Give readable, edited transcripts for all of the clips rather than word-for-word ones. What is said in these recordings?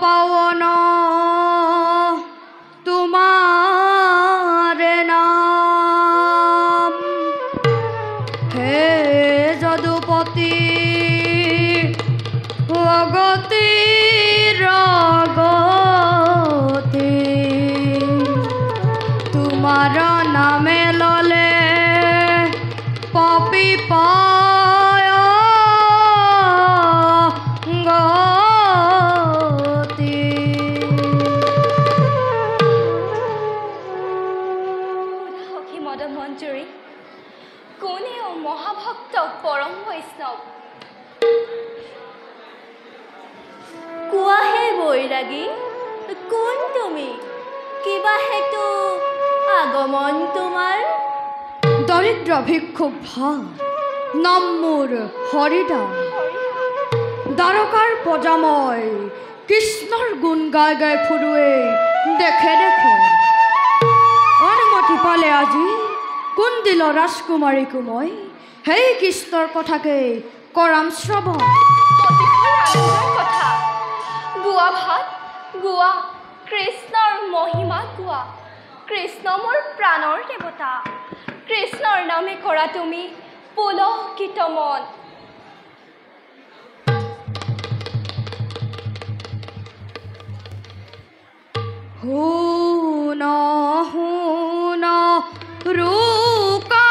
পাৱন তোমাৰ নাম হে যদুপতি অগতিৰ গতি তোমাৰ নামে ললে পাপী পায় গতি সখী মদন মঞ্জুৰী কোনে মহাভক্ত পৰম বৈষ্ণৱ কোৱাহে বৈৰাগী কোন তুমি কিবা হেতু আগমন তোমাৰ দৰিদ্ৰ ভিক্ষুক ভাল নাম মোৰ হৰিদাস দ্বাৰকাৰ প্ৰজা মই কৃষ্ণৰ গুণ গাই গাই ফুৰোৱে দেখে দেখে অনুমতি পালে আজি কুন্দিল ৰাজকুমাৰীকো মই সেই কৃষ্ণৰ কথাকে কৰাম শ্ৰৱণ কথা গোৱা ভাত গোৱা কৃষ্ণৰ মহিমা গোৱা কৃষ্ণ মোৰ প্ৰাণৰ দেৱতা কৃষ্ণৰ নামে কৰা তুমি পুলকিত মন শুন শুন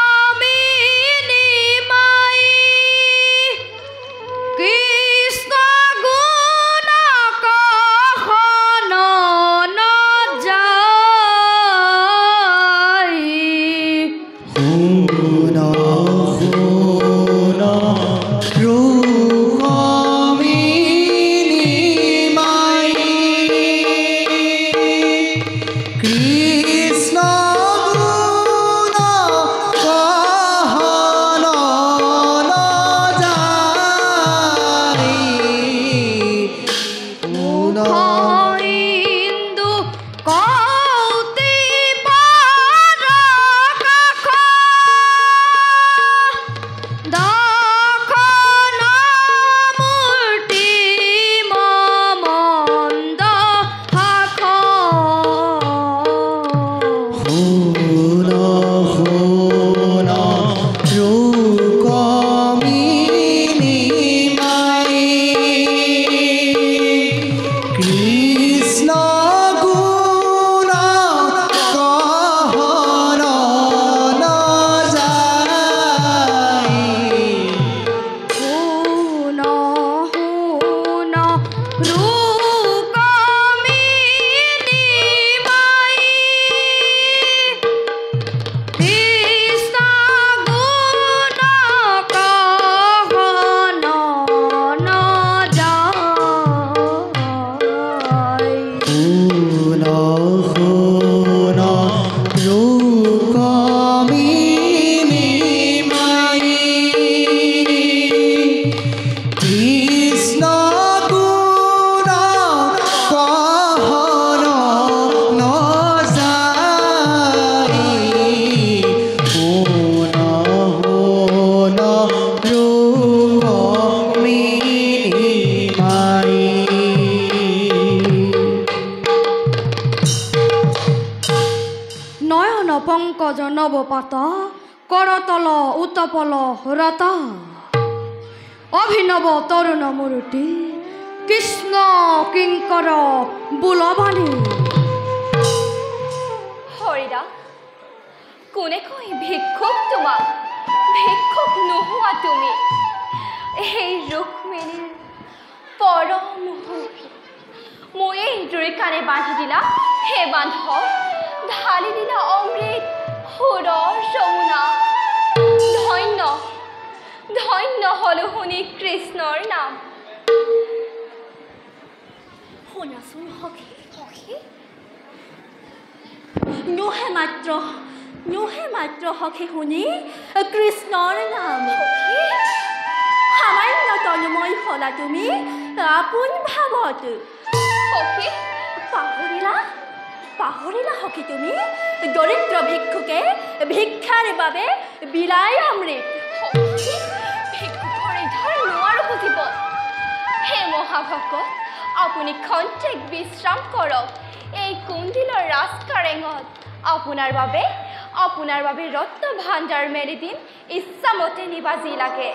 ৰূপকামিনী মাই কৃষ্ণ গুণ কহন নাযায় শুন শুন ৰূপকামিনী মাই কৃষ্ণ গুণ কহন নাযায় শুন ইন্দু কৌতি পাৰ কাষ দৰ্শন মূৰ্তি মমন্দ শাখ শুন শুন ৰূপকামিনী মাই কৃষ্ণ গুণ কহন নাযায় শুন শুন ৰূপকামিনী মাই কৃষ্ণ গুণ কহন নাযায় শুন শুন ৰূপকামিনী মাই কৃষ্ণ গুণ কহন নাযায় শুন শুন ৰূপকামিনী মাই নয়ন পঙ্কজ নবপাত কৰতল উতপল ৰতা অভিনব তৰুণ মূৰ্তি কৃষ্ণ কিঙ্কৰ বুলবাণী হৰিদা কোনে কৈ ভিক্ষুক তোমাক ভিক্ষুক নোহোৱা তুমি এই ৰুক্মিণীৰ পৰম সুখী মই এইদৰে কাণে বান্ধি দিলা হে বান্ধৱ ঢালি দিলা অমৃত সুৰৰ যমুনা ধন্য ধন্য হলো শুনি কৃষ্ণৰ নাম শুনাচোন সখী সখী নোহে মাত্ৰ সখী শুনি কৃষ্ণৰ নাম সামান্য তন্ময় হলা তুমি আপোন ভাৱত সখী পাহৰিলা সখী তুমি দৰিদ্ৰ ভিক্ষুকে ভিক্ষাৰ বাবে বিলাই অমৃত ভিক্ষুকৰ ধৰ নোৱাৰো খুজিব হে মহাভকত আপুনি খন্তেক বিশ্ৰাম কৰক এই কুণ্ডিলৰ ৰাজকাৰেঙত আপোনাৰ বাবে ৰত্ন ভাণ্ডাৰ মেলি দিম ইচ্ছামতে নিবাজি লাগে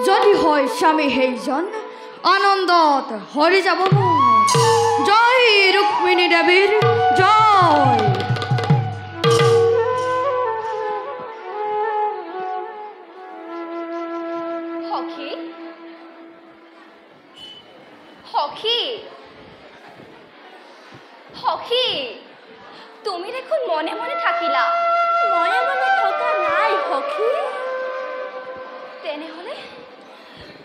যদি হয় স্বামী সেইজন আনন্দত হৰি যাব মন জয় ৰুক্মিণী দেৱীৰ জয় সখী তুমি দেখোন মনে মনে থাকিলা মনে মনে থকা নাই সখী তেনেহলে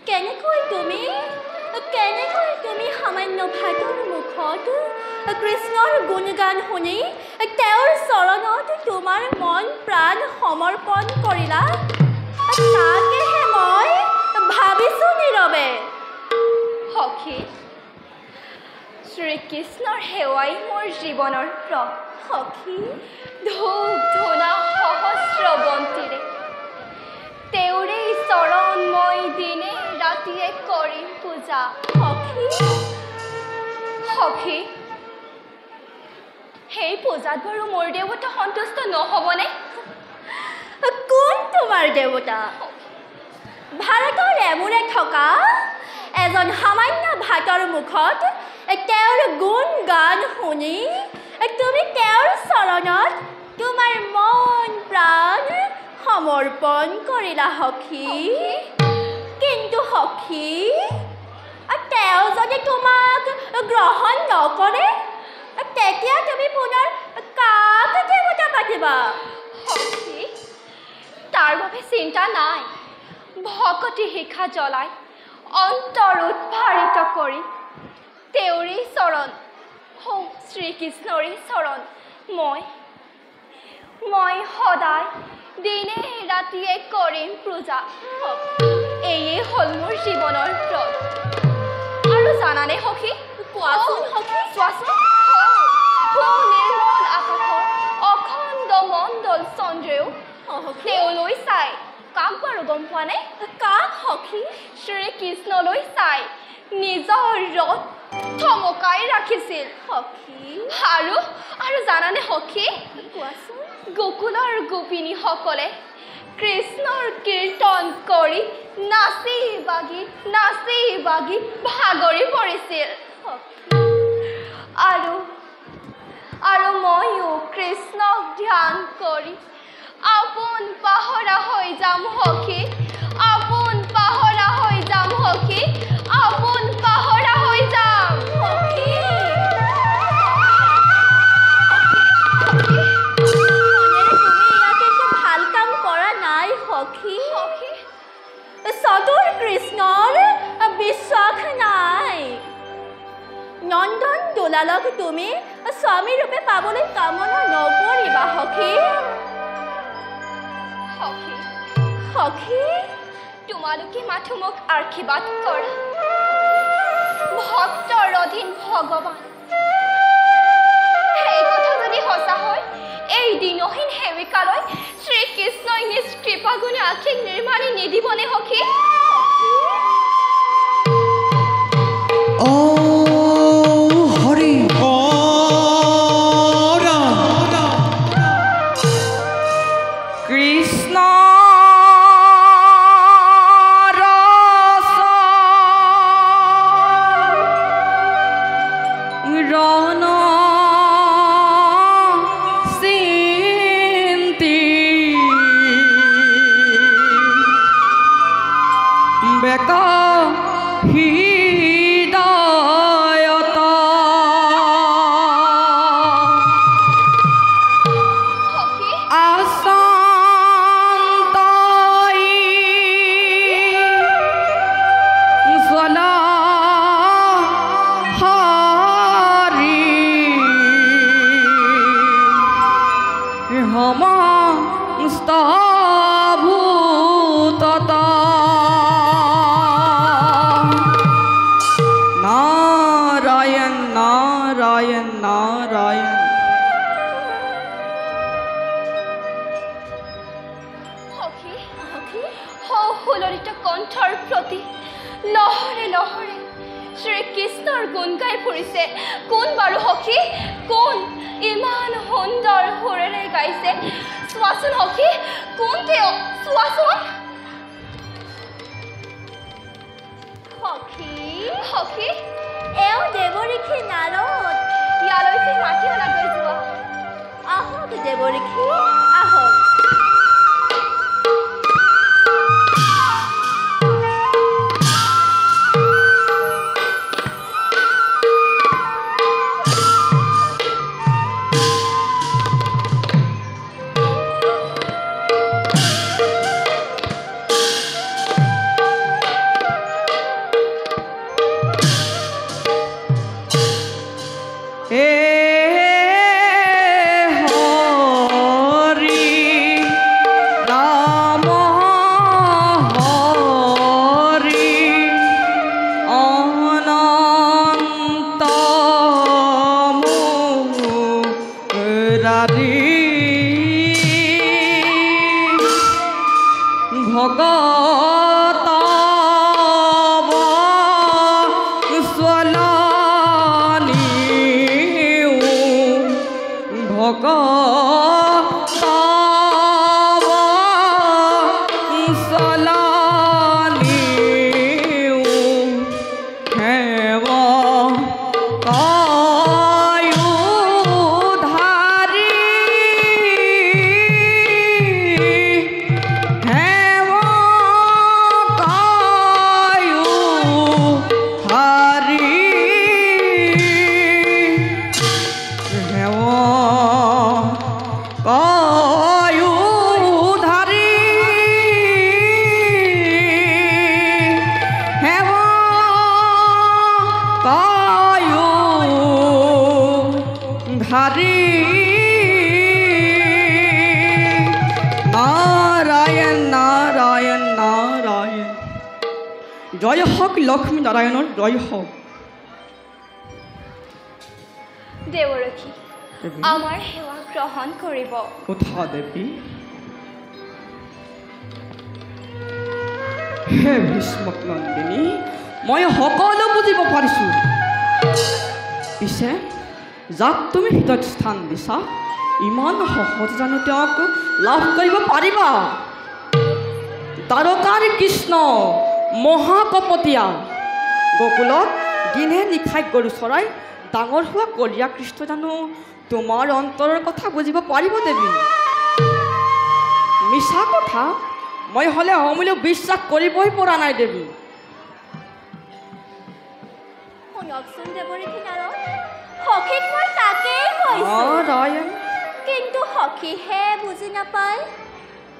কেনেকৈ তুমি সামান্য ভাতৰ মুখত কৃষ্ণৰ গুণগান শুনি তেওঁৰ চৰণত তোমাৰ মন প্ৰাণ সমৰ্পণ কৰিলা তাকেহে মই ভাবিছো নীৰৱে সখী শ্ৰীকৃষ্ণৰ সেৱাই মোৰ জীৱনৰ প্ৰত সখী ধূপ ধূনা সহস্ৰ বন্তিৰে তেওঁৰে চৰণ মই দিনে ৰাতিয়ে কৰিম পূজা সখী সেই পূজাত বাৰু মোৰ দেৱতা সন্তুষ্ট নহ'বনে কোন তোমাৰ দেৱতা ভাৰতৰ এমূৰে থকা এজন সামান্য ভাতৰ মুখত তেওঁৰ গুণ গান শুনি তুমি তেওঁৰ চৰণত তোমাৰ মন প্ৰাণ সমৰ্পণ কৰিলা সখী কিন্তু সখী তেওঁ যদি তোমাক গ্ৰহণ নকৰে তেতিয়া তুমি পুনৰ কাক দেৱতা পাতিবা সখী তাৰ বাবে চিন্তা নাই ভকতি শিখা জ্বলাই অন্তৰ উদ্ভাৰিত কৰি তেওঁৰে চৰণ শ্ৰীকৃষ্ণৰে চৰণ মই সদায় দিনে ৰাতিয়ে কৰিম পূজা এয়ে হ'ল মোৰ জীৱনৰ ব্ৰত আৰু জানানে সখী কোৱাচোন সখী চোৱাচোন নিৰ্মল আকাশৰ অখণ্ড মণ্ডল চন্দ্ৰেও তেওঁলৈ চাই কাক বাৰু গম পোৱা নাই কাক সখী শ্ৰীকৃষ্ণলৈ চাই নিজৰ ৰথ থমকাই ৰাখিছিল সখী আৰু জানানে সখী কোৱাচোন গোকুলৰ গোপিনীসকলে কৃষ্ণৰ কীৰ্তন কৰি নাচি বাগি ভাগৰি পৰিছিল আৰু ময়ো কৃষ্ণক ধ্যান কৰি আপোন পাহৰা হৈ যাম সখী আপোন পাহৰা হৈ যাম সখী আপোন পাহৰা হৈ যাম সখী ভাল কাম কৰা নাই সখী চতুৰ কৃষ্ণৰ বিশ্বাস নাই নন্দন দোলালক তুমি স্বামী ৰূপে পাবলৈ কামনা নকৰিবা সখী সখী তোমালোকে মাথো মোক আশীৰ্বাদ কৰা ভক্তৰ অধীন ভগৱান সেই কথা যদি সঁচা হয় এই দিনহীন সেৱিকালৈ শ্ৰীকৃষ্ণই নিজ কৃপা গুণে আশীষ নিৰ্মাণী নিদিবনে সখী হৰি কৃষ্ণ সুললিত কণ্ঠৰ প্ৰতি লহৰে লহৰে শ্ৰীকৃষ্ণৰ গুণ গাই ফুৰিছে। কোন বাৰু সখী, কোন ইমান সুন্দৰ সুৰেৰে গাইছে? চোৱাচোন সখী, কোন তেওঁ? চোৱাচোন সখী, সখী এওঁ দেৱঋষি নাৰদ। ইয়ালৈকে মাতি অনাগৈ যোৱা। আহক দেৱঋষি, আহক। জয় হোক লক্ষ্মী নাৰায়ণৰ জয় হোক। দেৱৰক্ষী, আমাৰ সেৱা গ্ৰহণ কৰিব। কোথা দেৱী? হে ভীষ্মক নন্দিনী, মই সকলো বুজিব পাৰিছোঁ। পিছে যাক তুমি হৃদয়ত স্থান দিছা, ইমান সহজ জানো তেওঁক লাভ কৰিব পাৰিবা? দ্বাৰকাৰ কৃষ্ণ মহাকপটীয়া, গোকুলত দিনে নিশাই গৰু চৰাই ডাঙৰ হোৱা কলীয়া কৃষ্ণ জানো তোমাৰ অন্তৰৰ কথা বুজিব পাৰিব দেৱী? মিছা কথা মই হ'লে অমূল্য বিশ্বাস কৰিবই পৰা নাই দেৱী। শুনকচোন দেৱঋষি নাৰদ, সখীক মই তাকেই কৈছোঁ, কিন্তু সখীহে বুজি নাপায়।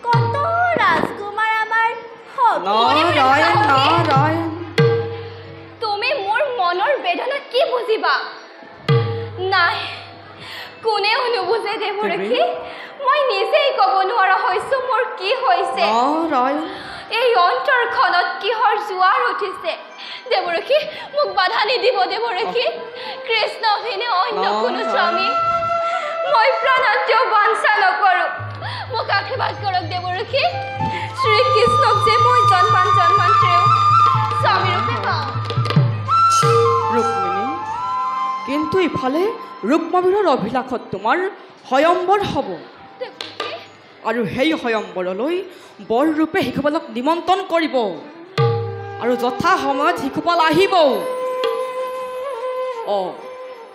কত ৰাজকুমাৰ আমাৰ তুমি মোৰ মনৰ বেদনা কি বুজিবা? নাই, কোনেও নুবুজে দেৱঋষি। মই নিজেই ক'ব নোৱাৰা হৈছোঁ মোৰ কি হৈছে। এই অন্তৰখনত কিহৰ জোৱাৰ উঠিছে? দেৱঋষি, মোক বাধা নিদিব দেৱঋষি। কৃষ্ণ অভিনে অন্য কোনো স্বামী মই প্ৰাণান্তেও বাঞ্ছা নকৰোঁ। মোক আশীৰ্বাদ কৰক দেৱঋষি। শ্ৰীকৃষ্ণক যে মই জন্মান জন্মান্তৰেও স্বামীৰূপে পাওঁ। ৰুক্মিণী, কিন্তু ইফালে ৰুক্মবীৰৰ অভিলাষত তোমাৰ স্বয়ম্বৰ হ'ব, আৰু সেই স্বয়ম্বৰলৈ বৰৰূপে শিশুপালক নিমন্ত্ৰণ কৰিব, আৰু যথা সময়ত শিশুপাল আহিব।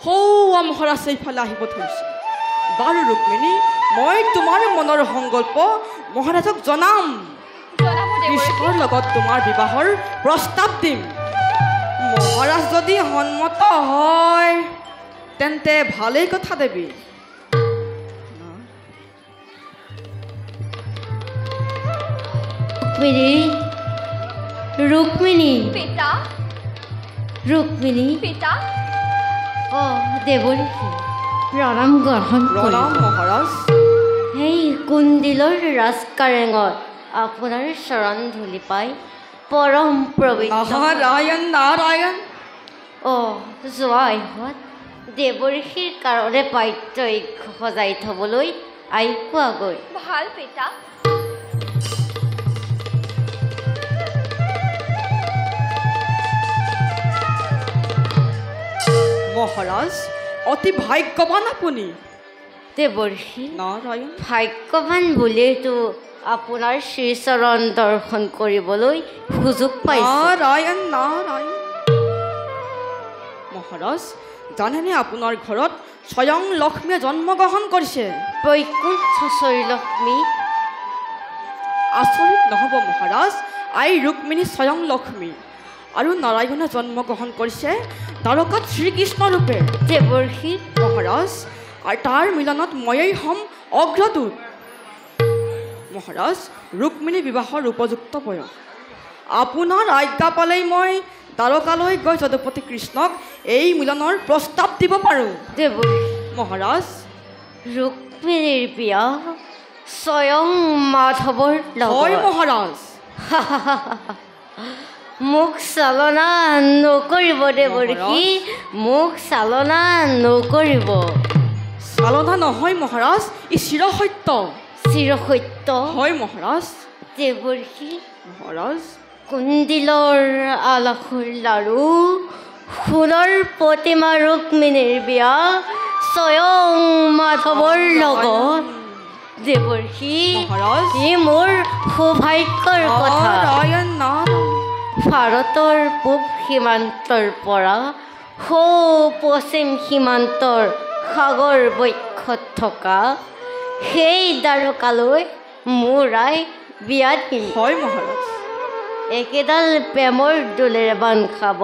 সৌ মহাৰাজ এইফালে আহিব ধৰিছে। বাৰু ৰুক্মিণী, মই তোমাৰ মনৰ সংকল্প মহাৰাজক জনাম। কৃষ্ণৰ লগত তোমাৰ বিবাহৰ প্ৰস্তাৱ দিম। মহাৰাজ যদি সন্মত হয় তেন্তে ভালেই কথা দেৱী। ৰুক্মিণী, পিতা, ৰুক্মিণী, পিতা। দেৱঋষি, প্ৰণাম গ্ৰহণ প্ৰণাম মহাৰাজ। সেই কুণ্ডিলৰ ৰাজকাৰেঙত আপোনাৰ চৰণ ধূলি পাই পৰম পবিত্ৰ। নাৰায়ণ নাৰায়ণ। যোৱা ইহঁত দেৱঋষিৰ কাৰণে পাত্য সজাই থ'বলৈ আহি পোৱাগৈ। ভাল পিতা। মহাৰাজ অতি ভাগ্যবান আপুনি দেৱৰ্ষি নাৰায়ণ ভাগ্যৱান বুলিতো আপোনাৰ শ্ৰীচৰণ দৰ্শন কৰিবলৈ সুযোগ পাইছোঁ নাৰায়ণ নাৰায়ণ মহাৰাজ জানেনে আপোনাৰ ঘৰত স্বয়ং লক্ষ্মীয়ে জন্মগ্ৰহণ কৰিছে বৈকুণ্ঠেশ্বৰী লক্ষ্মী আচৰিত নহ'ব মহাৰাজ আই ৰুক্মিণী স্বয়ং লক্ষ্মী আৰু নাৰায়ণে জন্মগ্ৰহণ কৰিছে দ্বাৰকাত শ্ৰীকৃষ্ণ ৰূপে দেৱৰ্ষি মহাৰাজ আৰু তাৰ মিলনত ময়েই হ'ম অগ্ৰদূত মহাৰাজ ৰুক্মিণী বিবাহৰ উপযুক্ত বয়স আপোনাৰ আজ্ঞা পালেই মই দ্বাৰকালৈ গৈ যদুপতি কৃষ্ণক এই মিলনৰ প্ৰস্তাৱ দিব পাৰোঁ দেৱৰ্ষি মহাৰাজ ৰুক্মিণীৰ বিয়া স্বয়ং মাধৱৰ হয় লগত মহাৰাজ মোক চালনা নকৰিব দেৱৰ্ষি মোক চালনা নকৰিব চালনা নহয় মহাৰাজ ই চিৰসত্য চিৰসত্য হয় মহাৰাজ দেৱৰ্ষি মহাৰাজ কুণ্ডিলৰ আলাসুৰ লাৰু সোণৰ প্ৰতিমা ৰুক্মিণীৰ বিয়া স্বয়ং মাধৱৰ লগত দেৱৰ্ষি মহাৰাজ ই মোৰ সৌভাগ্যৰ কথা নাৰায়ণ নাৰায়ণ ভাৰতৰ পূব সীমান্তৰ পৰা সৌ পশ্চিম সীমান্তৰ সাগৰ বক্ষত থকা সেই দ্বাৰকালৈ মোৰ আই বিয়া দিম হয় মহাৰাজ একেডাল প্ৰেমৰ দোলেৰে বান্ধ খাব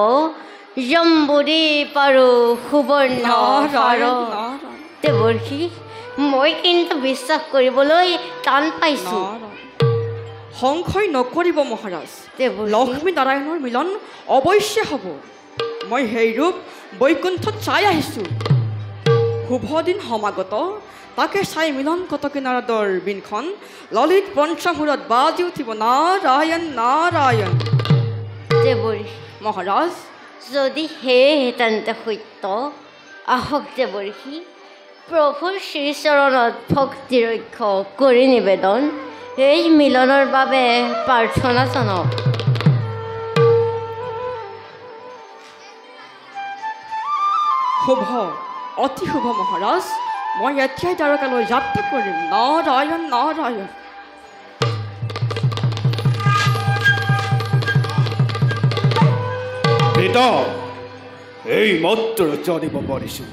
জম্বুৰি পাৰো সুবৰ্ণ নাৰায়ণ পাৰ নাৰায়ণ দেৱৰ্ষি মই কিন্তু বিশ্বাস কৰিবলৈ টান পাইছোঁ নাৰায়ণ সংশয় নকৰিব মহাৰাজ দেৱৰ্ষি লক্ষ্মী নাৰায়ণৰ মিলন অৱশ্যে হ'ব মই সেই ৰূপ বৈকুণ্ঠত চাই আহিছোঁ শুভ দিন সমাগত তাকে চাই মিলন কটকী নাৰদৰ বিনখন ললিত পঞ্চমূৰত বাজি উঠিব নাৰায়ণ নাৰায়ণ দেৱৰ্ষি মহাৰাজ যদি সেয়ে তেন্তে সত্য আহক দেৱৰ্ষি প্ৰভুৰ শ্ৰীচৰণত ভক্তিৰক্ষ কৰি নিবেদন এই মিলনৰ বাবে প্ৰাৰ্থনা জনাওক শুভ অতি শুভ মহাৰাজ মই এতিয়াই দ্বাৰকালৈ যাত্ৰা কৰিম নাৰায়ণ নাৰায়ণ পিতা এই মাত্ৰ জানিব পাৰিছোঁ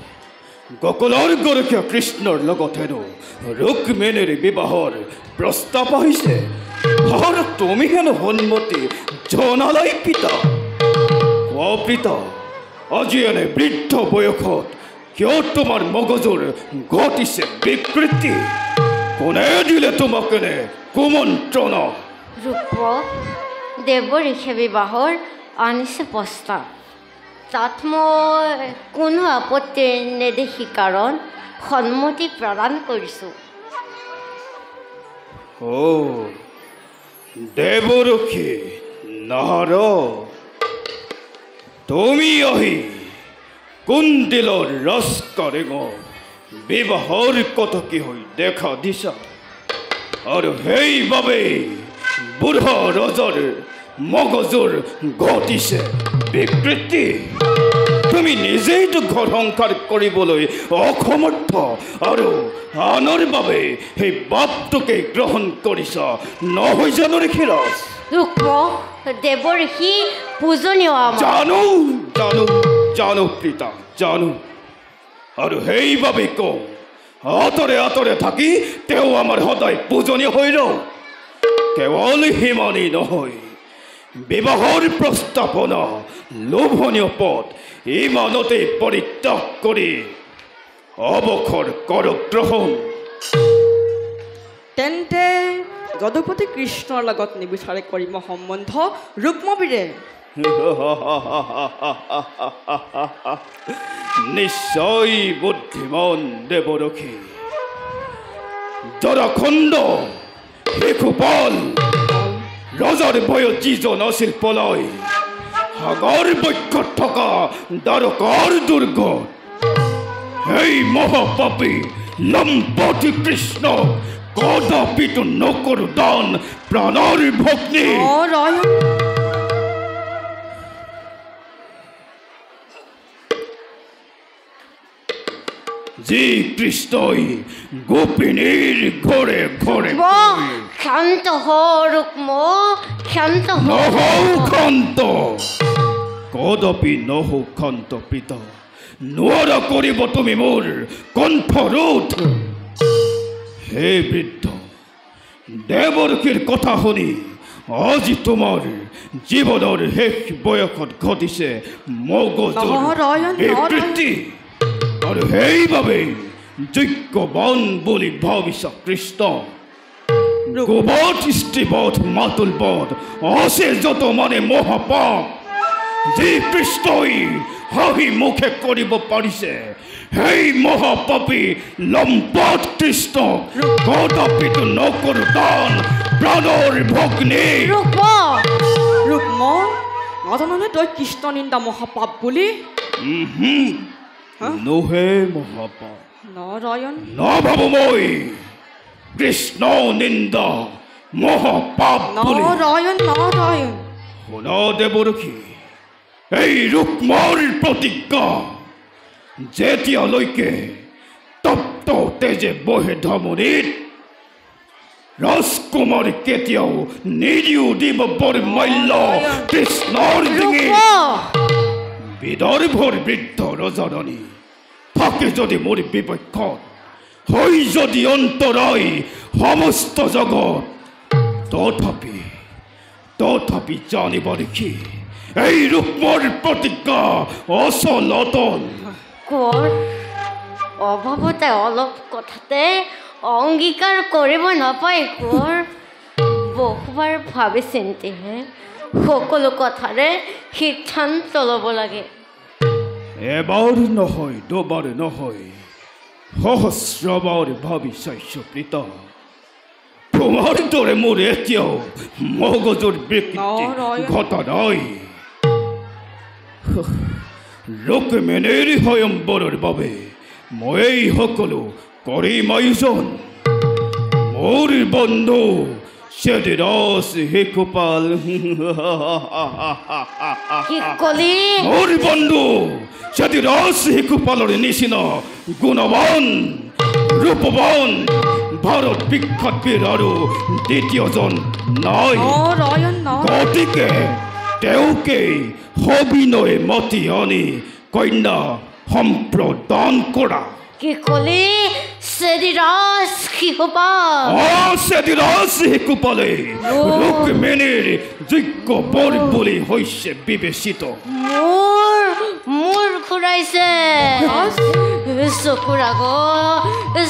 গোকুলৰ গৰখীয়া কৃষ্ণৰ লগত হেনো ৰুক্মিণীৰ বিবাহৰ প্ৰস্তাৱ আহিছে আৰু তুমি হেনো সন্মতি জনালাই পিতা কোৱা পিতা আজি এনে বৃদ্ধ বয়সত কিয় তোমাৰ মগজুৰ ঘটিছে বিকৃতি কোনে দিলে তোমাক এনে কুমন্ত্ৰণা ৰূপ দেৱৰ্ষি বিবাহৰ আনিছে প্ৰস্তাৱ তাত মই কোনো আপত্তি নেদেখি কাৰণ সন্মতি প্ৰদান কৰিছোঁ দেৱৰক্ষী নাৰ তুমি আহি কুণ্ডিলৰ ৰাজকাৰেঙৰ বিবাহৰ কটকী হৈ দেখা দিছা আৰু সেইবাবেই বুঢ়া ৰজাৰ মগজুৰ ঘটিছে বিকৃতি তুমি নিজেইতো ঘৰ সংসাৰ কৰিবলৈ অসমৰ্থ আৰু আনৰ বাবে সেই বাপটোকে গ্ৰহণ কৰিছা নহয় জানো ঋষিৰাজ ৰূপ দেৱৰ্ষি পূজনীয় আমাৰ জানো জানো জানো পিতা জানো আৰু সেইবাবে কওঁ আঁতৰে আঁতৰে থাকি তেওঁ আমাৰ সদায় পূজনীয় হৈ ৰওঁ কেৱল সিমানেই নহয় বিবাহৰ প্ৰস্তাৱনা লোভনীয় পথ ইমানতে পৰিত্যাগ কৰি অৱসৰ কৰক গ্ৰহণ তেন্তে যদুপতি কৃষ্ণৰ লগত নিবিচাৰে কৰিম সম্বন্ধ ৰুক্মবীৰে নিশ্চয় বুদ্ধিমান দেৱৰক্ষী জৰাখণ্ড শিশুপাল ৰজাৰ বয়স যিজন আছিল পলাই সাগৰ বক্ষত থকা দ্বাৰকাৰ দুৰ্গ সেই মহাপাপী লম্পতি কৃষ্ণ কদাপিতো নকৰো দান প্ৰাণৰ ভগ্নী নাৰায়ণ যি কৃষ্ণই গোপিনীৰ ঘৰে ঘৰে শান্ত হ ৰুক্ম, শান্ত হ। নহৌ ক্ষন্ত, কদপি নহৌ ক্ষন্ত পিতা। নোৱাৰা কৰিব তুমি মোৰ কণ্ঠৰোধ। হে বৃদ্ধ, দেৱৰ্ষীৰ কথা শুনি আজি তোমাৰ জীৱনৰ শেষ বয়সত ঘটিছে মগজুৰ বিকৃতি, আৰু সেইবাবেই যোগ্যৱান বুলি ভাবিছা কৃষ্ণ। গোবধ, স্ত্ৰীবধ, মাতুলবধ আছে যত মানে মহাপাপ, যি কৃষ্ণই হাঁহি মুখে কৰিব পাৰিছে, সেই মহাপাপী লম্পট কৃষ্ণ কদাপিতো নকৰো দান প্ৰাণৰ ভগ্নী। ৰুক্ম, নাজাননে তই কৃষ্ণ নিন্দা মহাপাপ বুলি? নোহে মহাপাপ নাৰায়ণ, নাভাবো মই কৃষ্ণ নিন্দা মহাপাপ বুলি। নাৰায়ণ নাৰায়ণ। শুনা দেৱৰ্ষী, এই ৰুক্মৰ প্ৰতিজ্ঞা, যেতিয়ালৈকে তপ্ত তেজে বহে ধমনীত, ৰাজকুমাৰী কেতিয়াও নিদিও দিব বৰমাল্য কৃষ্ণৰ ডিঙি। বিদৰ্ভৰ বৃদ্ধ ৰজাৰাণী থাকে যদি মোৰ বিপক্ষত, হৈ যদি অন্তৰায় সমস্ত জগত, তথাপি জানিব দেখি এই ৰুক্মৰ প্ৰতিজ্ঞা অচল অটল। কোঁৱৰ, অভাৱতে অলপ কথাতে অংগীকাৰ কৰিব নাপায় কোঁৱৰ। বহুবাৰ ভাবি চিন্তিহে সকলো কথাৰে সিদ্ধান্ত ল'ব লাগে। এবাৰ নহয়, দুবাৰ নহয়, সহস্ৰবাৰ ভাবি চাইছো প্ৰীতা। তোমাৰ দৰে মোৰ এতিয়াও মগজুৰ বিকৃতি ঘটা নাই। ৰুক্মিণীৰ স্বয়ম্বৰৰ বাবে মই এই সকলো কৰিম আয়োজন। মোৰ বন্ধু চেদিৰাজ শিশুপাল, কি কলি? মোৰ বন্ধু চেদিৰাজ শিশুপালৰ নিচিনা গুণৱান ৰূপৱান ভাৰত বিখ্যাত বীৰ আৰু দ্বিতীয়জন নাই। গতিকে তেওঁকেই সবিনয়ে মাতি আনি কন্যা সম্প্ৰদান কৰা। কি কলি? চেদিৰাজ শিশুপাল? চেদিৰাজ শিশুপালে ৰুক্মিণীৰ যোগ্য বৰ বুলি হৈছে বিবেচিত। মোৰ ঘূৰাইছে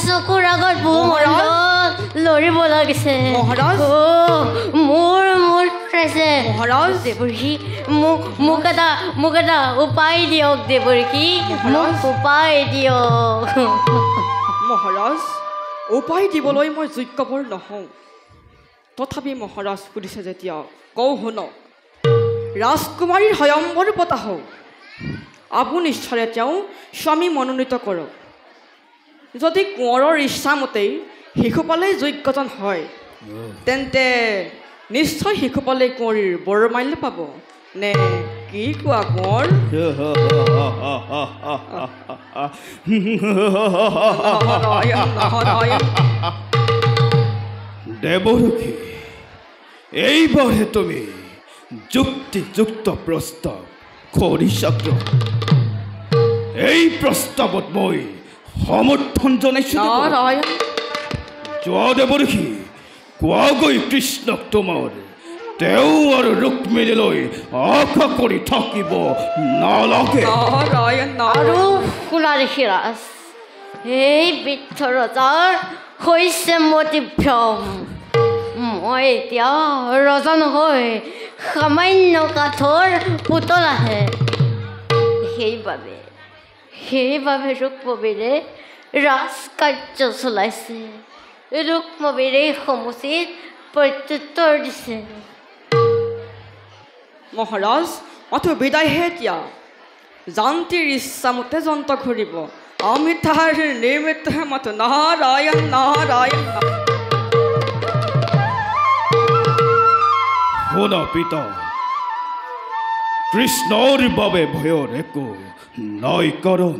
চকুৰ আগত ভূমণ্ডল লৰিব লাগিছে। মোৰ ঘূৰাইছে। দেৱৰ্ষী, মোক এটা উপায় দিয়ক দেৱৰ্ষী, মোক উপায় দিয়ক। মহাৰাজ, উপায় দিবলৈ মই যোগ্যবৰ নহওঁ। তথাপি মহাৰাজ সুধিছে যেতিয়া কওঁ শুনক। ৰাজকুমাৰীৰ স্বয়ম্বৰ পতা হওক, আপুনি ইচ্ছাৰে তেওঁ স্বামী মনোনীত কৰক। যদি কোঁৱৰৰ ইচ্ছামতেই শিশুপালেই যোগ্যজন হয়, তেন্তে নিশ্চয় শিশুপালেই কোঁৱৰীৰ বৰমাল্য পাব। নে কি কোৱা কোঁৱৰ? দেৱৰ্ষী, এইবাৰহে তুমি যুক্তিযুক্ত প্ৰস্তাৱ কৰিছা। এই প্ৰস্তাৱত মই সমৰ্থন জনাইছো। যোৱা দেৱৰ্ষী, কোৱাগৈ কৃষ্ণক তোমাৰ তেওঁ আৰু ৰুক্মিণীলৈ আশা কৰি থাকিব নালাগে। আৰু শুনা ঋষিৰাজ, এই বৃদ্ধ ৰজাৰ হৈছে মতিভ্ৰম। মই এতিয়া ৰজা নহয়, সামান্য কাঠৰ পুতলাহে। সেইবাবে ৰুক্মবীৰে ৰাজকাৰ্য চলাইছে। ৰুক্মবীৰে সমুচিত প্ৰত্যুত্তৰ দিছে। মহাৰাজ, মাথো বিদায়হে এতিয়া। জান্তিৰ ইচ্ছামতে যন্ত্ৰ ঘূৰিব, আমি তাৰ নিমিত্তহে মাথো। নাৰায়ণ নাৰায়ণ। শুনা পিতা, কৃষ্ণৰ বাবে ভয়ৰ একো নাই কাৰণ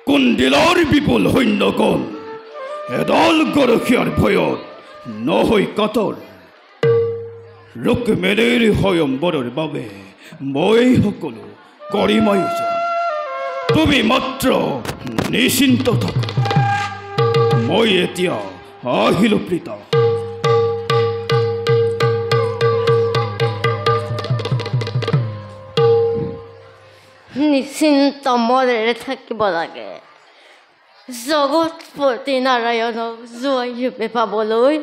কুণ্ডিলৰ বিপুল সৈন্যগণ এদল গৰখীয়াৰ ভয়ত নহৈ কাতৰ। ৰুক্মিণীৰ স্বয়ম্বৰৰ বাবে মই সকলো কৰিম আয়োজন। তুমি মাত্ৰ নিশ্চিন্ত থাকা। মই এতিয়া আহিলো প্ৰীতা। নিশ্চিন্ত মনেৰে থাকিব লাগে। জগতপতি নাৰায়ণক জয় ৰূপে পাবলৈ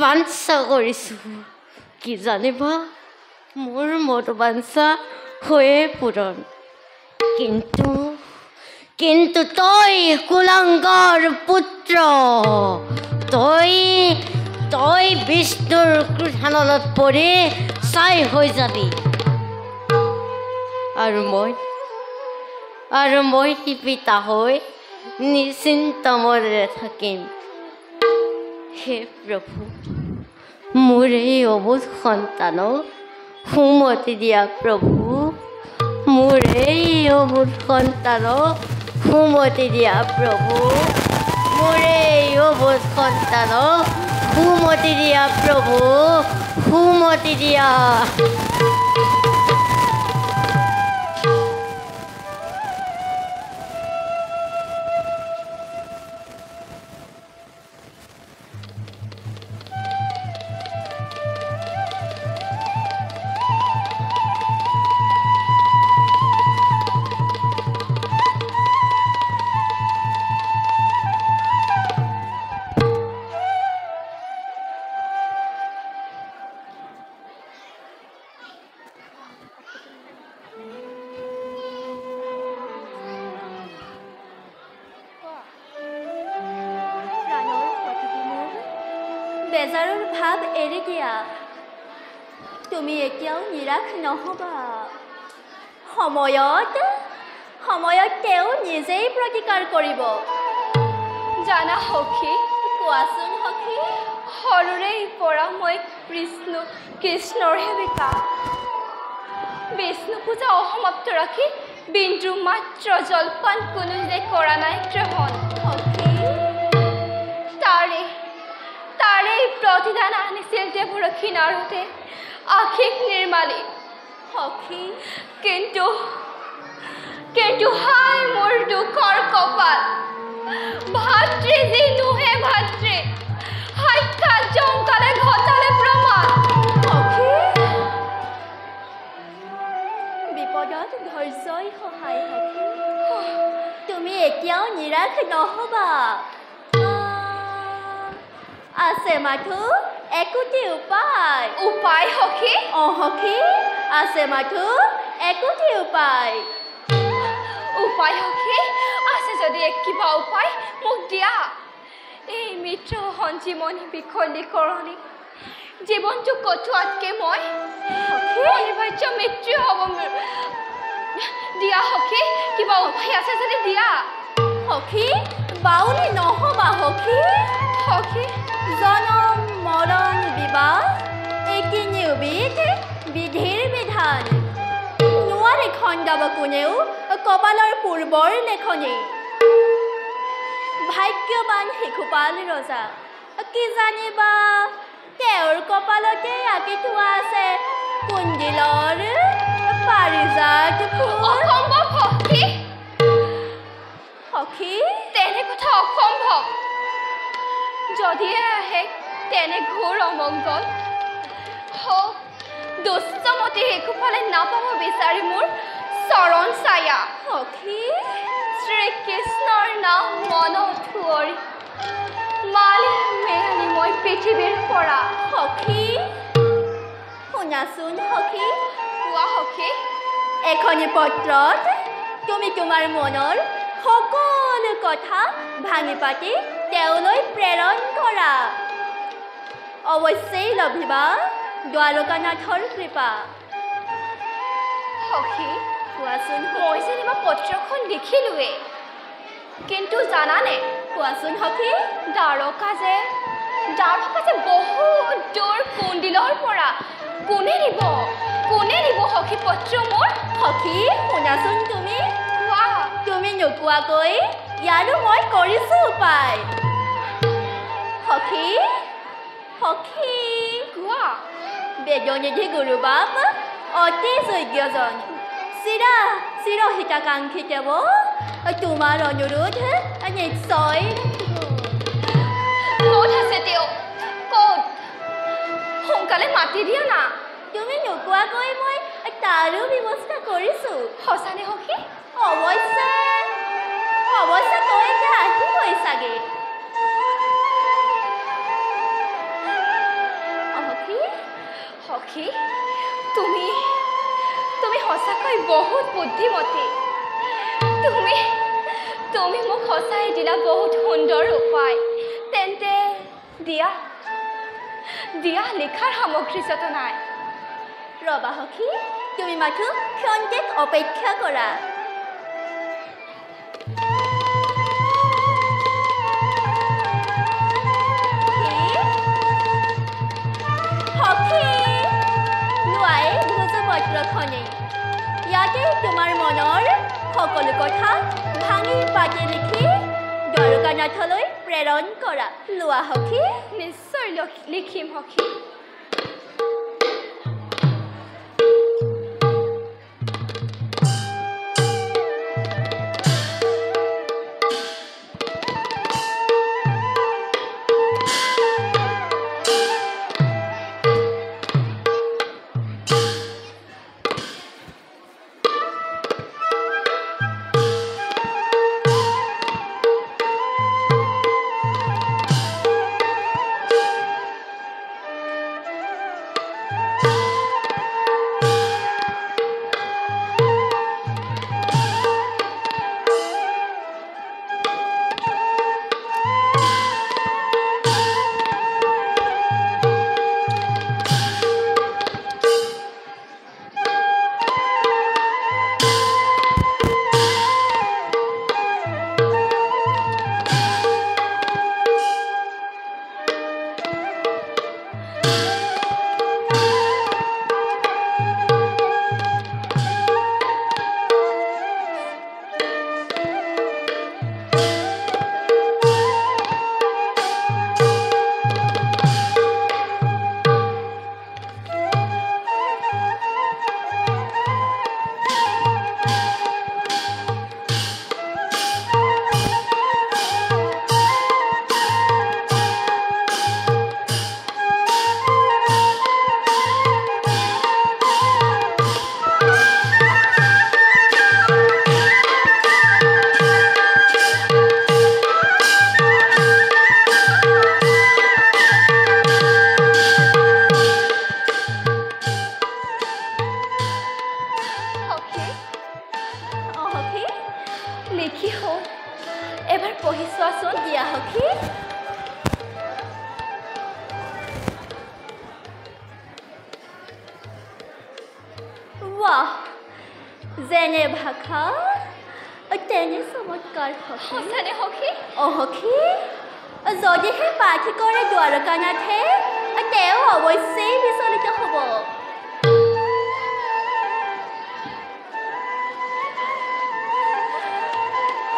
বাঞ্ছা কৰিছোঁ। কি জানিবা, মোৰ মনোবাঞ্ছা হৈয়ে পূৰণ। কিন্তু তই কুলাংগাৰ পুত্ৰ, তই বিষ্ণুৰ ক্ৰোধানলত পৰি ছাই হৈ যাবি। আৰু মই পিতা হৈ নিশ্চিন্ত মনেৰে থাকিম। হে প্ৰভু, মোৰ এই অবুধ সন্তানক সুমতি দিয়া প্ৰভু, মোৰ এই অবুধ সন্তানক সুমতি দিয়া প্ৰভু, মোৰ এই অবুধ সন্তানক সুমতি দিয়া প্ৰভু, সুমতি দিয়া। বেজাৰৰ ভাৱ এৰি দিয়া। তুমি এতিয়াও নিৰাশ নহবা। সময়ত তেওঁ নিজেই প্ৰতিকাৰ কৰিব। জানা সখী, কোৱাচোন সখী। সৰুৰে পৰা মই কৃষ্ণৰ সেৱিকা। বিষ্ণু পূজা অসমাপ্ত ৰাখি বিন্দু মাত্ৰ জলপান কোনোদিনে কৰা নাই গ্ৰহণ। তাৰে প্ৰতিদান আনিছিল দেৱৰক্ষী নাৰদে, আশিক নিৰ্মালী সখী। কিন্তু হাই মোৰ দুখৰ কপাল, ভাতৃ যি নুহে ভাতৃ, সাক্ষাৎ জংকালে ঘটালে প্ৰমাণ। সখী, বিপদত ধৈৰ্যই সহায় সখী। তুমি এতিয়াও নিৰাশ নহবা। আছে মাথো একোটি উপায়। উপায় সখী? সখী, আছে মাথো একোটি উপায়। উপায় সখী? আছে যদি কিবা উপায় মোক দিয়া। এই মিত্ৰ সঞ্জীৱনী বিশলীকৰণী জীৱনটো কটোৱাতকে মই অনিবাৰ্য মৃত্যু হ'ব মোৰ। দিয়া সখী, কিবা উপায় আছে যদি দিয়া। সখী, বাউলি নহবা সখী। সখী, জনম মৰণ বিবাহ এই তিনিওবিধ বিধিৰ বিধান। নোৱাৰে খণ্ডাব কোনেও কপালৰ পূৰ্বৰ লেখনি। ভাগ্যৱান শিশুপাল ৰজা, কি জানিবা তেওঁৰ কপালতে আঁকি থোৱা আছে কুণ্ডিলৰ পাৰিজাত ফুল। অসম্ভৱ সখী। সখী, তেনে কথা অসম্ভৱ। যদিহে আহে তেনে ঘোৰ অমংগল। দুষ্টমতী শিশুফালে নাপাব বিচাৰি মোৰ চৰণ ছায়া। সখী, শ্ৰীকৃষ্ণৰ নাম মনত ধুৱৰি মালি মেলি মই পৃথিৱীৰ পৰা। সখী, শুনাচোন সখী। কোৱা সখী। এখনি পত্ৰত তুমি তোমাৰ মনৰ সকলো কথা ভাঙি পাতি তেওঁলৈ প্ৰেৰণ কৰা। অৱশ্যেই লভিবা দ্বাৰকানাথৰ কৃপা। সখী, কোৱাচোন। মই যেনিবা পত্ৰখন লিখিলোৱে, কিন্তু জানানে? কোৱাচোন সখী। দ্বাৰকা যে বহুত দূৰ কুণ্ডিলৰ পৰা। কোনে দিব সখী পত্ৰ মোৰ? সখী, শুনাচোন তুমি। কোৱা। তুমি নোকোৱা নোকোৱাকৈ ইয়াৰো মই কৰিছোঁ উপায় সখী সখী কোৱা বেদনিধি গুৰুবাপ অতি যোগ্যজন চিৰহিতাকাংক্ষী দেৱ তোমাৰ অনুৰোধ নিশ্চয় ক'ত আছে তেওঁ ক'ত সোনকালে মাতি দিয়া না তুমি নোকোৱাকৈ মই তাৰো ব্যৱস্থা কৰিছোঁ সঁচানে সখী অৱশ্যে তই এতিয়া আহিবই চাগে সখী তুমি সঁচাকৈ বহুত বুদ্ধিমতী তুমি মোক সঁচাই দিলা বহুত সুন্দৰ উপায় তেন্তে দিয়া লিখাৰ সামগ্ৰী যত নাই ৰবা সখী তুমি মাথো ক্ষন্তেক অপেক্ষা কৰা পত্ৰখনে ইয়াতে তোমাৰ মনৰ সকলো কথা ভাঙি পাতি লিখি দ্বাৰকানাথলৈ প্ৰেৰণ কৰা লোৱা সখী নিশ্চয় লিখিম সখী যেনে ভাষা তেনে চমৎকাৰ সঁচানে সখী সখী যদিহে পাঠি কৰে দ্বাৰকানাথে তেওঁ অৱশ্যেই বিচলিত হ'ব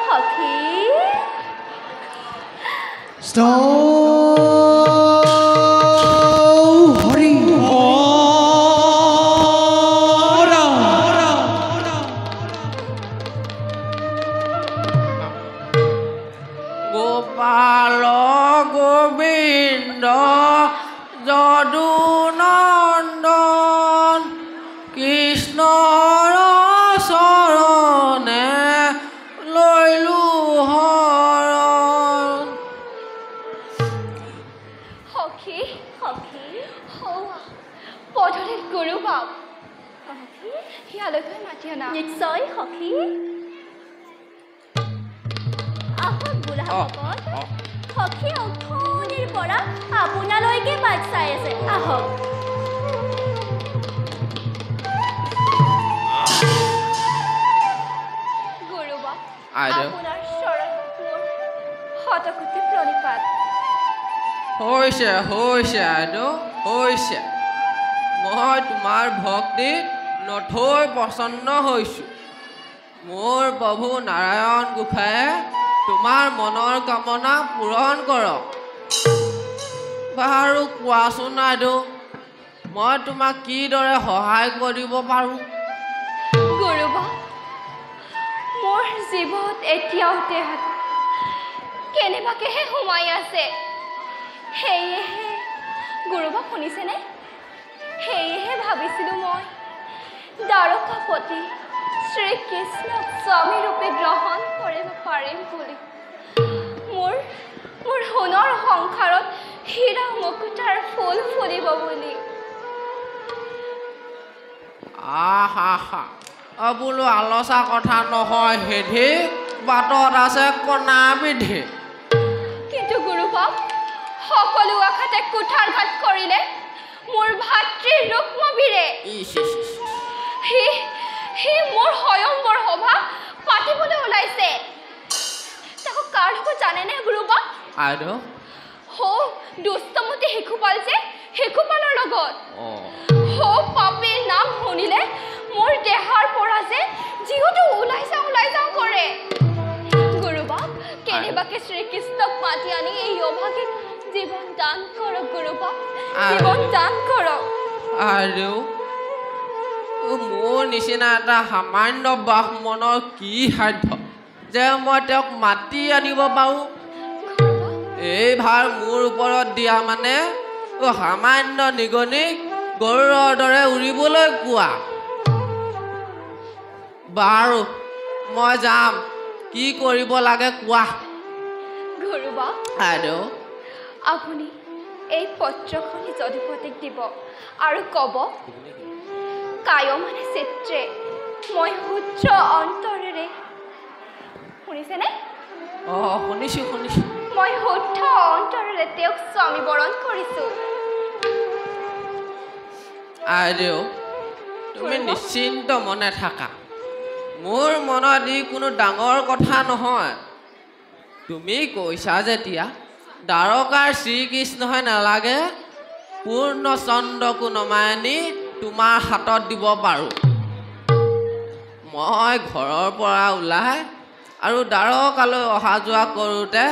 সখী নিশ্চয় সখী আহক বুঢ়াসকল সখী অথনিৰ পৰা আপোনালৈকে বাট চাই আছে আহক গুৰুবা আপোনাৰ চৰণত মোৰ শতকোটি প্ৰণিপাত হৈছে আইদেউ হৈছে মই তোমাৰ ভক্তিত নথৈ প্ৰসন্ন হৈছোঁ মোৰ প্ৰভু নাৰায়ণ গোসাঁয়ে তোমাৰ মনৰ কামনা পূৰণ কৰক। বাৰু কোৱাচোন আইদেউ, মই তোমাক কিদৰে সহায় কৰিব পাৰোঁ? গুৰুবা, মোৰ জীৱত এতিয়াও দেহত কেনেবাকেহে সোমাই আছে। সেয়েহে গুৰুবা শুনিছেনে? সেয়েহে ভাবিছিলোঁ মই দ্বাৰকাপতি শ্ৰীকৃষ্ণক স্বামী ৰূপে গ্ৰহণ কৰিব পাৰিম বুলি। মোৰ সোণৰ সংসাৰত হীৰা মুকুতাৰ ফুল ফুলিব বুলি। বোলো আলোচা কথা নহয় সিধি, বাটত আছে কণা বিধি। কিন্তু গুৰুবাপ, সকলো আশাতে কুঠাৰঘাত কৰিলে মোৰ ভাতৃ ৰুক্মবীৰে। সি মোৰ স্বয়ম্বৰ সভা পাতিবলৈ ওলাইছে। তাকো কাৰ লগত জানেনে গুৰুবাপ? আইদেউ দুষ্টমতী শিশুপাল যে, শিশুপালৰ লগত। পাপীৰ নাম শুনিলে মোৰ দেহাৰ পৰা যে যিহেতু ওলাই যাওঁ কৰে। গুৰুবাপ, কেনেবাকে শ্ৰীকৃষ্ণক মাতি আনি এই অভাগীক জীৱন দান কৰক গুৰুবাপ, জীৱন দান কৰক। আইদেউ, মোৰ নিচিনা এটা সামান্য ব্ৰাহ্মণৰ কি সাধ্য যে মই তেওঁক মাতি আনিব পাৰোঁ? এই ভাৰ মোৰ ওপৰত দিয়া মানে সামান্য নিগনিক গৰুৰৰ দৰে উৰিবলৈ কোৱা। বাৰু মই যাম, কি কৰিব লাগে কোৱা। গুৰুবাপ, আইদেউ, আপুনি এই পত্ৰখনি যদুপতিক দিব আৰু ক'ব, কায়মানে চিত্ৰে মই শুদ্ধ অন্তৰেৰে, শুনিছেনে? শুনিছোঁ। মই শুদ্ধ অন্তৰেৰে তেওঁক স্বামী বৰণ কৰিছোঁ। আইদেউ, তুমি নিশ্চিন্ত মনে থাকা। মোৰ মনত ই কোনো ডাঙৰ কথা নহয়। তুমি কৈছা যেতিয়া দ্বাৰকাৰ শ্ৰীকৃষ্ণহে নালাগে, পূৰ্ণচন্দ্ৰকো নমাই আনি তোমাৰ হাতত দিব পাৰোঁ। মই ঘৰৰ পৰা ওলাই আৰু দ্বাৰকালৈ অহা যোৱা কৰোঁতে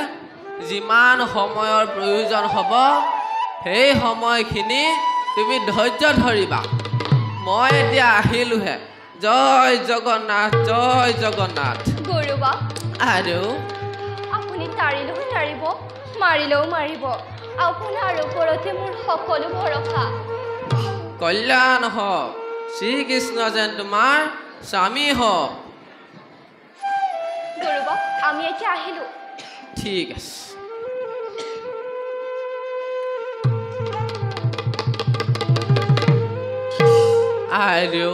যিমান সময়ৰ প্ৰয়োজন হ'ব, সেই সময়খিনি তুমি ধৈৰ্য ধৰিবা। মই এতিয়া আহিলোহে। জয় জগন্নাথ, জয় জগন্নাথ। গুৰুবাপ, আইদেউ, আপুনি তাৰিলেও তাৰিব, মাৰিলেও মাৰিব, আপোনাৰ ওপৰতে মোৰ সকলো ভৰসা। কল্যাণ হওক, শ্ৰীকৃষ্ণ যেন তোমাৰ স্বামী হওক। গুৰুবাপ, আমি এতিয়া আহিলোঁ। ঠিক আছে। আইদেউ,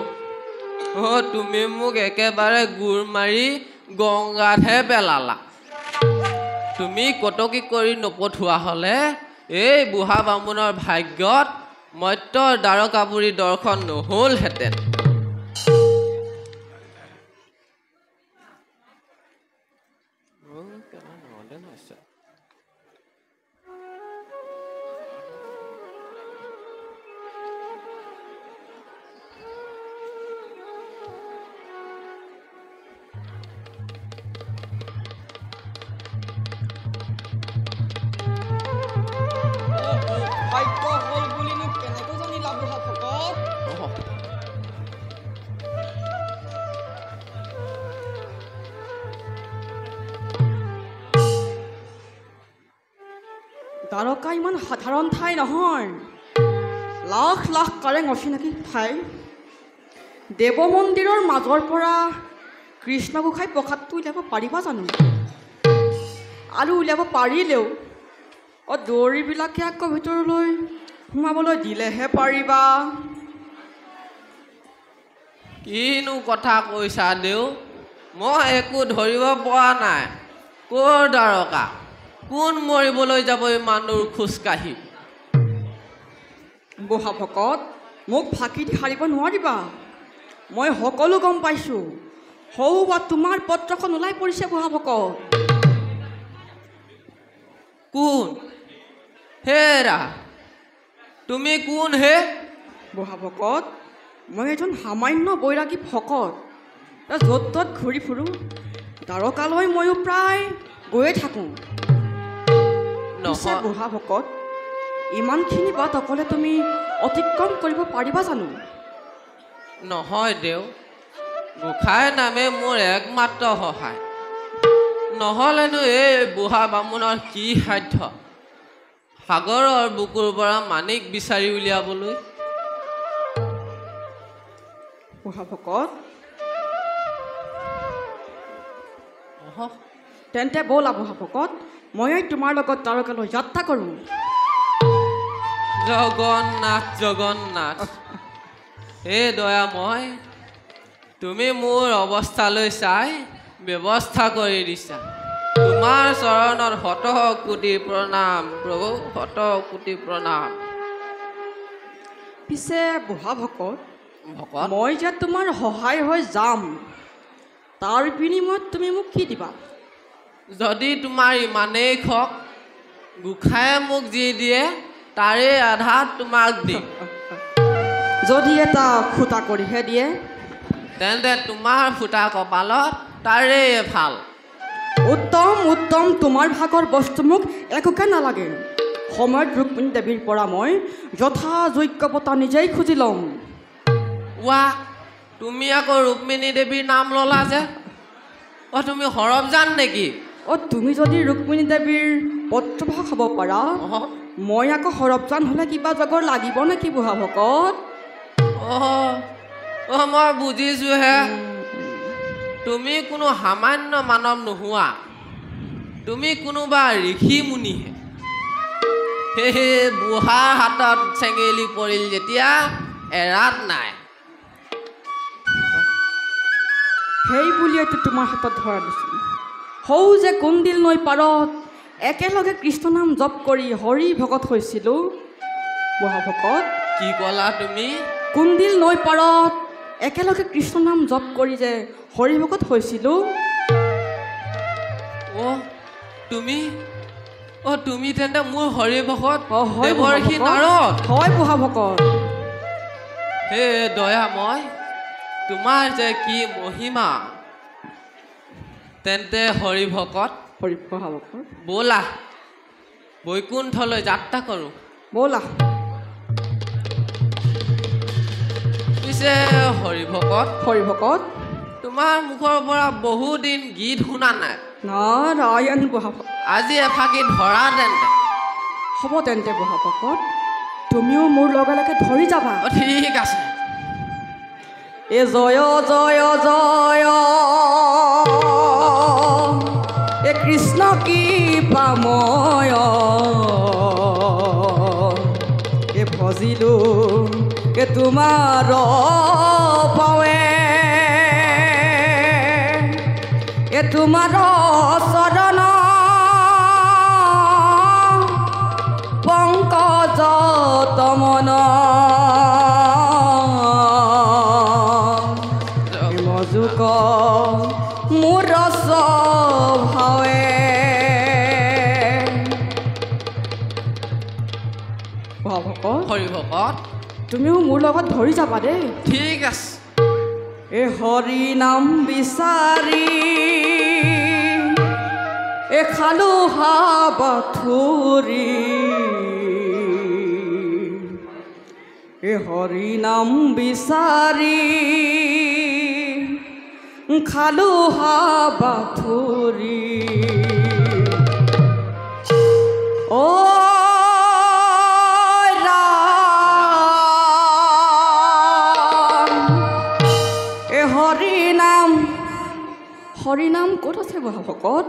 তুমি মোক একেবাৰে গুৰ মাৰি গংগাতহে পেলালা। তুমি কটকী কৰি নপঠোৱা হ'লে এই বুঢ়া বামুণৰ ভাগ্যত মত্যৰ দ্বাৰকাপুৰী দৰ্শন নহ'লহেঁতেন। ভাগ্য হ'ল বুলিনো কেনেকৈ জানিলা বুঢ়া ভকত? দ্বাৰকা ইমান সাধাৰণ ঠাই নহয়, লাখ লাখ কাৰেং অচিনাকি ঠাই। দেৱ মন্দিৰৰ মাজৰ পৰা কৃষ্ণ গোসাঁই প্ৰসাদটো উলিয়াব পাৰিবা জানো? আৰু উলিয়াব পাৰিলেও দৌৰিবিলাকে আকৌ ভিতৰলৈ সোমাবলৈ দিলেহে পাৰিবা। কিনো কথা কৈছা দেউ? মই একো ধৰিব পৰা নাই। ক'ৰ দ্বাৰকা? কোন মৰিবলৈ যাব ইমান দূৰ খোজকাঢ়ি? বুঢ়া ভকত, মোক ফাঁকি দি সাৰিব নোৱাৰিবা। মই সকলো গম পাইছোঁ। সৌ বা তোমাৰ পত্ৰখন ওলাই পৰিছে বুঢ়া ভকত। কোন? হেৰা, তুমি কোন হে? বুঢ়া ভকত, মই এজন সামান্য বৈৰাগী ভকত। য'ত ত'ত ঘূৰি ফুৰোঁ দ্বাৰকালৈ ময়ো প্ৰায় গৈয়ে থাকোঁ পিছে নহয় বুঢ়া ভকত ইমানখিনি বাট অকলে তুমি অতিক্ৰম কৰিব পাৰিবা জানো নহয় দেউ গোসাঁই নামে মোৰ একমাত্ৰ সহায় নহ'লেনো এই বুঢ়া বামুণৰ কি সাধ্য সাগৰৰ বুকুৰ পৰা মাণিক বিচাৰি উলিয়াবলৈ বুঢ়া ভকত তেন্তে ব'লা বুঢ়া ভকত ময়ে তোমাৰ লগত দ্বাৰকালৈ যাত্ৰা কৰোঁ জগন্নাথ জগন্নাথ হে দয়াময় তুমি মোৰ অৱস্থালৈ চাই ব্যৱস্থা কৰি দিছা তোমাৰ চৰণত শত কোটি প্ৰণাম প্ৰভু শত কোটি প্ৰণাম পিছে বুঢ়া ভকত ভকত মই যে তোমাৰ সহায় হৈ যাম তাৰ বিনিময়ত তুমি মোক কি দিবা যদি তোমাৰ ইমানেই খক গোসাঁয়ে মোক যি দিয়ে তাৰে আধা তোমাক দিম যদি এটা খুটা কৰিহে দিয়ে তেন্তে তোমাৰ ফুটা কপালত তাৰে ভাল উত্তম উত্তম তোমাৰ ভাগৰ বস্তু মোক একোকে নালাগে সময়ত ৰুক্মিণী দেৱীৰ পৰা মই যথাযোগ্য বঁটা নিজেই খুজি ল'ম ৱা তুমি আকৌ ৰুক্মিণী দেৱীৰ নাম ল'লা যে অ' তুমি সৰবজান নেকি অ' তুমি যদি ৰুক্মিণী দেৱীৰ পত্ৰভাস হ'ব পাৰা মই আকৌ সৰবজান হ'লে কিবা জগৰ লাগিব নেকি বুঢ়া ভকত অঁ মই বুজিছোঁহে তুমি কোনো সামান্য মানৱ নোহোৱা তুমি কোনোবা ঋষি মুনিহে সেয়ে বুঢ়াৰ হাতত চেঙেলি পৰিল যেতিয়া এৰাত নাই সেই বুলিয়েতো তোমাৰ হাতত ধৰা দিছোঁ সৌ যে কুন্দিল নৈ পাৰত একেলগে কৃষ্ণ নাম জপ কৰি হৰি ভকত হৈছিলোঁ বুঢ়া ভকত কি ক'লা তুমি কুন্দিল নৈ পাৰত একেলগে কৃষ্ণ নাম জপ কৰি যে হৰি ভকত হৈছিলোঁ তুমি তেন্তে মোৰ হৰি ভকত হয় দেৱৰ্ষি নাৰদ হয় বুঢ়া ভকত হে দয়াময় তোমাৰ যে কি মহিমা তেন্তে হৰি ভকত বুঢ়া ভকত ব'লা বৈকুণ্ঠলৈ যাত্ৰা কৰোঁ ব'লা পিছে হৰি ভকত তোমাৰ মুখৰ পৰা বহুদিন গীত শুনা নাই নাৰায়ণ বুঢ়া ভকত আজি এফাকি ধৰা তেন্তে হ'ব তেন্তে বুঢ়া ভকত তুমিও মোৰ লগে লগে ধৰি যাবা ঠিক আছে এ জয় জয় জয় এ কৃষ্ণ কি পাময় এ ভজিলো এ তোমাৰ পাৱে এ তোমাৰ চৰণ পংকজ তমন মজুক মোৰ স্বভাৱে হৰি ভকত তুমিও মোৰ লগত ধৰি যাবা দেই ঠিক আছে এ হৰি নাম বিচাৰি এ খালো হাবাথুৰি এ হৰি নাম বিচাৰি খালো হাবাথুৰি ও হৰি নাম ক'ত আছে বুঢ়া ভকত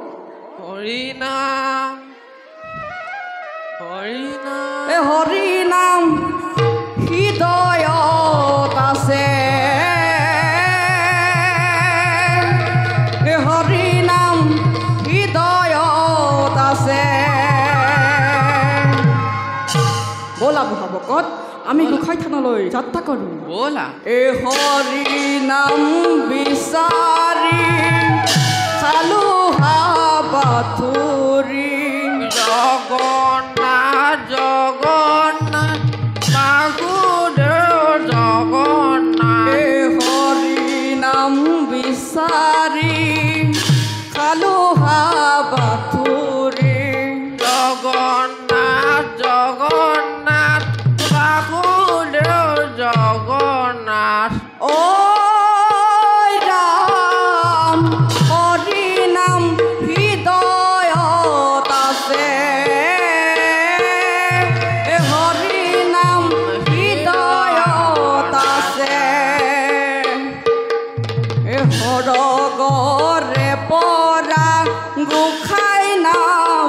হৰি নাম এ হৰি নাম হৃদয়ত আছে এ হৰি নাম হৃদয়ত আছে ব'লা বুঢ়া ভকত আমি গোসাঁই থানলৈ যাত্ৰা কৰোঁ ব'লা এ হৰি নাম বিচাৰি চালো হাবাথুৰি জগন্নাথ জগন্নাথ বাসুদেৱ জগন্নাথ এ হৰি নাম বিচাৰি মাৰি খালো হাবাথুৰি জগন্নাথ জগন্নাথ বাসুদেৱ জগন্নাথ ঐ ৰাম হৰি নাম হৃদয়ত আছে হৰি নাম হৃদয়ত আছে হৰগৰে পৰা গোসাঁই নাম